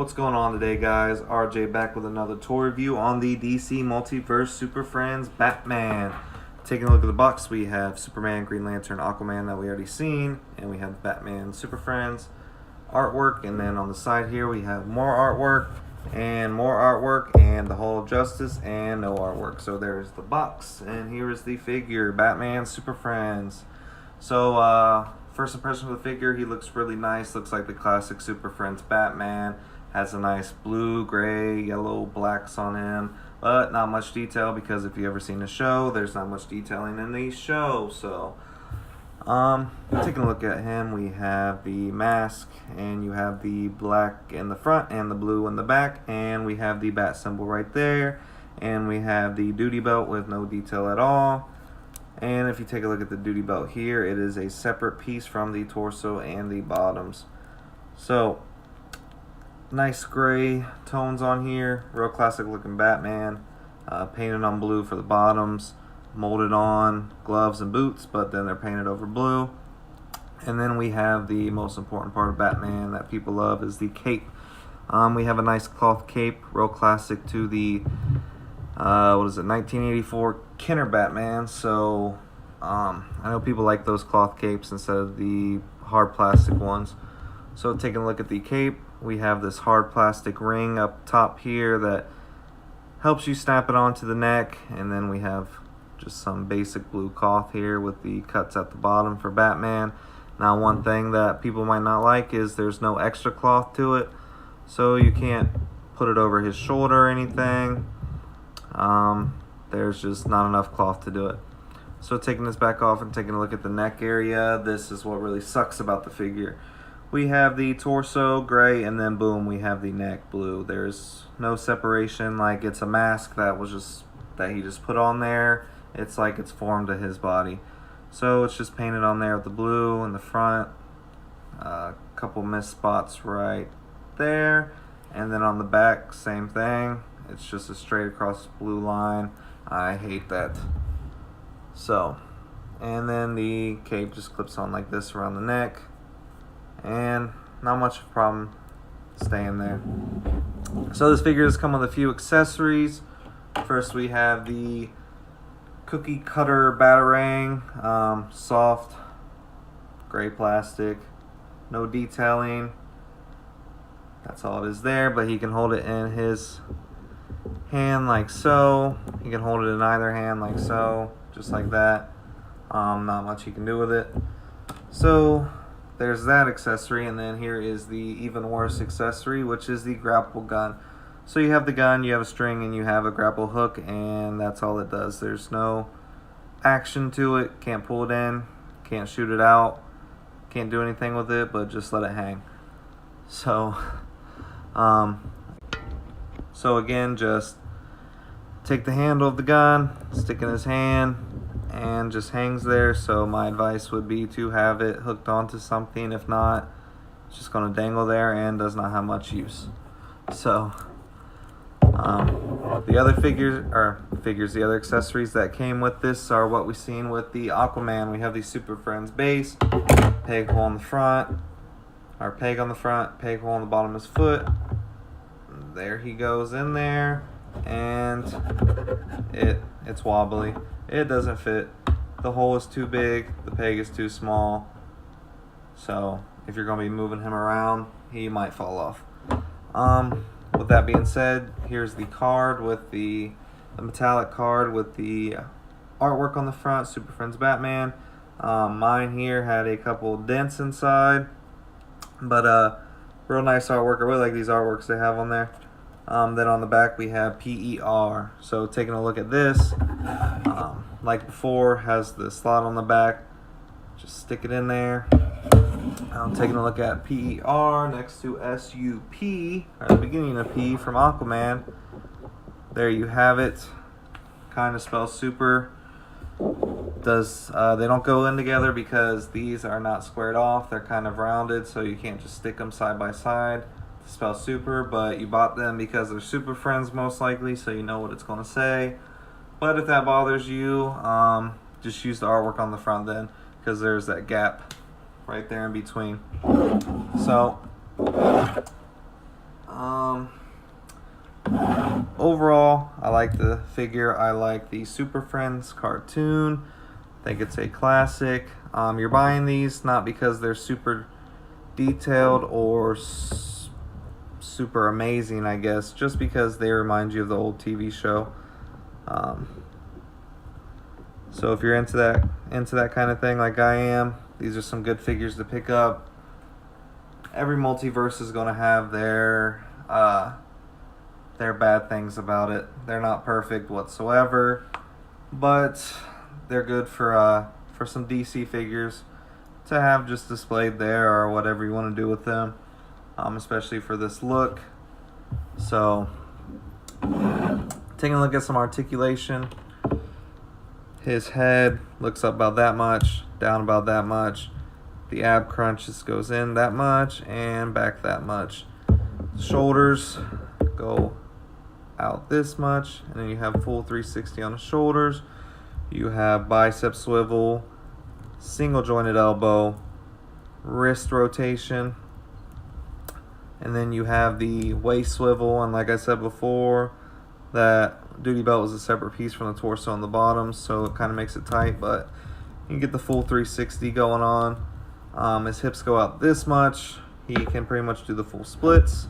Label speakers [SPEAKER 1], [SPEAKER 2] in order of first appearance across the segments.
[SPEAKER 1] What's going on today, guys? RJ back with another toy review on the DC Multiverse Super Friends Batman. Taking a look at the box, we have Superman, Green Lantern, Aquaman that we already seen, and we have Batman Super Friends artwork, and then on the side here we have more artwork, and the Hall of Justice, and no artwork. So there's the box, and here is the figure, Batman Super Friends. So, first impression of the figure, he looks really nice, looks like the classic Super Friends Batman. Has a nice blue, gray, yellow, blacks on him, but not much detail because if you've ever seen the show, there's not much detailing in the show. So, taking a look at him, we have the mask, and you have the black in the front and the blue in the back, and we have the bat symbol right there, and we have the duty belt with no detail at all. And if you take a look at the duty belt here, it is a separate piece from the torso and the bottoms. So, nice gray tones on here, real classic looking Batman, painted on blue for the bottoms, molded on gloves and boots, but then they're painted over blue. And then we have the most important part of Batman that people love is the cape. We have a nice cloth cape, real classic to the 1984 Kenner Batman. So I know people like those cloth capes instead of the hard plastic ones. So taking a look at the cape, we have this hard plastic ring up top here that helps you snap it onto the neck, and then we have just some basic blue cloth here with the cuts at the bottom for Batman. Now, one thing that people might not like is there's no extra cloth to it, so you can't put it over his shoulder or anything. There's just not enough cloth to do it. So taking this back off and taking a look at the neck area, this is what really sucks about the figure. We have the torso gray, and then boom, we have the neck blue. There's no separation, like it's a mask that he just put on there. It's like it's formed to his body. So it's just painted on there with the blue in the front. A couple missed spots right there. And then on the back, same thing. It's just a straight across blue line. I hate that. So, and then the cape just clips on like this around the neck. And not much of a problem staying there. So this figure does come with a few accessories. First we have the cookie cutter batarang, soft gray plastic, no detailing. That's all it is there, but he can hold it in his hand like so. He can hold it in either hand like so, just like that. Not much he can do with it. So there's that accessory, and then here is the even worse accessory, which is the grapple gun. So you have the gun, you have a string, and you have a grapple hook, and that's all it does. There's no action to it. Can't pull it in, can't shoot it out, can't do anything with it, but just let it hang. So, again, just take the handle of the gun, stick in his hand, and just hangs there. So my advice would be to have it hooked onto something. If not, it's just going to dangle there and does not have much use. So the other the other accessories that came with this are what we've seen with the Aquaman. We have the Super Friends base, peg hole in the front, or peg on the front, peg hole on the bottom of his foot. There he goes in there, and it's wobbly. It doesn't fit. The hole is too big, the peg is too small. So if you're going to be moving him around, he might fall off. With that being said, here's the card with the metallic card with the artwork on the front, Super Friends Batman. Mine here had a couple dents inside, but real nice artwork. I really like these artworks they have on there. Then on the back we have PER. So taking a look at this, like before, has the slot on the back. Just stick it in there. I'm taking a look at PER next to SUP, or the beginning of P from Aquaman. There you have it. Kind of spells super. They don't go in together because these are not squared off. They're kind of rounded, so you can't just stick them side by side to spell super. But you bought them because they're Super Friends most likely, so you know what it's going to say. But if that bothers you, just use the artwork on the front then, because there's that gap right there in between. So Overall, I like the figure. I like the Super Friends cartoon. I think it's a classic. You're buying these not because they're super detailed or super amazing, I guess, just because they remind you of the old TV show. So if you're into that kind of thing like I am, these are some good figures to pick up. Every multiverse is going to have their bad things about it. They're not perfect whatsoever, but they're good for some DC figures to have just displayed there or whatever you want to do with them, especially for this look. So taking a look at some articulation. His head looks up about that much, down about that much. The ab crunch just goes in that much and back that much. Shoulders go out this much, and then you have full 360 on the shoulders. You have bicep swivel, single jointed elbow, wrist rotation, and then you have the waist swivel. And like I said before, that duty belt was a separate piece from the torso on the bottom, so it kind of makes it tight, but you can get the full 360 going on. His hips go out this much. He can pretty much do the full splits.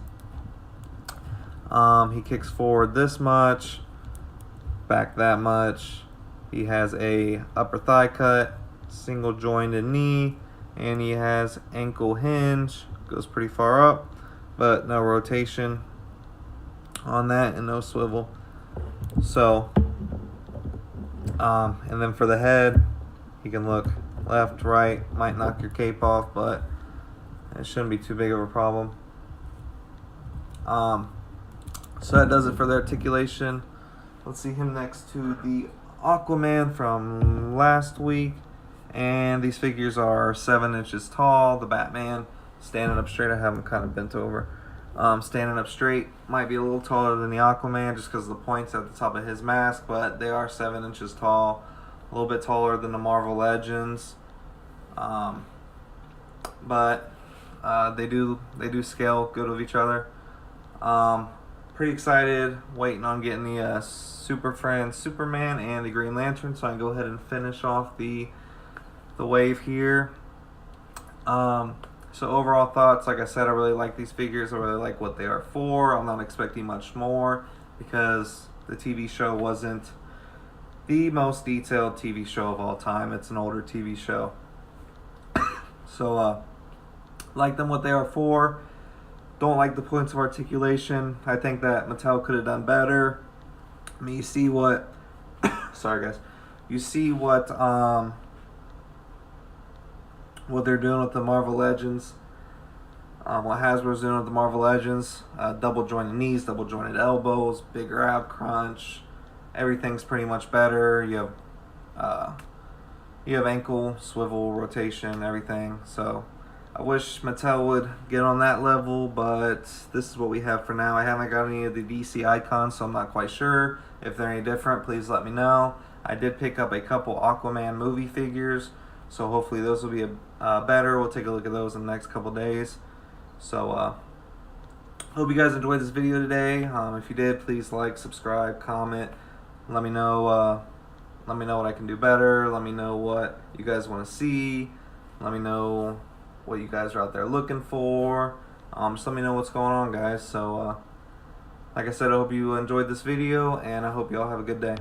[SPEAKER 1] He kicks forward this much, back that much. He has a upper thigh cut, single jointed knee, and he has ankle hinge. Goes pretty far up, but no rotation on that and no swivel. So, and then for the head, you can look left, right, might knock your cape off, but it shouldn't be too big of a problem. So that does it for the articulation. Let's see him next to the Aquaman from last week. And these figures are 7 inches tall. The Batman standing up straight. I have him kind of bent over. Standing up straight might be a little taller than the Aquaman just because of the points at the top of his mask, but they are 7 inches tall, a little bit taller than the Marvel Legends, but they do scale good with each other. Pretty excited, waiting on getting the Super Friends Superman and the Green Lantern, so I can go ahead and finish off the wave here. So overall thoughts, like I said, I really like these figures. I really like what they are for. I'm not expecting much more because the TV show wasn't the most detailed TV show of all time. It's an older TV show. So, like them what they are for. Don't like the points of articulation. I think that Mattel could have done better. I mean, you see what... sorry, guys. You see what they're doing with the Marvel Legends. What Hasbro's doing with the Marvel Legends. Double jointed knees, double jointed elbows, bigger ab crunch. Everything's pretty much better. You have ankle, swivel, rotation, everything. So I wish Mattel would get on that level, but this is what we have for now. I haven't got any of the DC icons, so I'm not quite sure. If they're any different, please let me know. I did pick up a couple Aquaman movie figures, so hopefully those will be better. We'll take a look at those in the next couple days. So, hope you guys enjoyed this video today. If you did, please like, subscribe, comment. Let me know what I can do better. Let me know what you guys want to see. Let me know what you guys are out there looking for. Just let me know what's going on, guys. So, like I said, I hope you enjoyed this video, and I hope you all have a good day.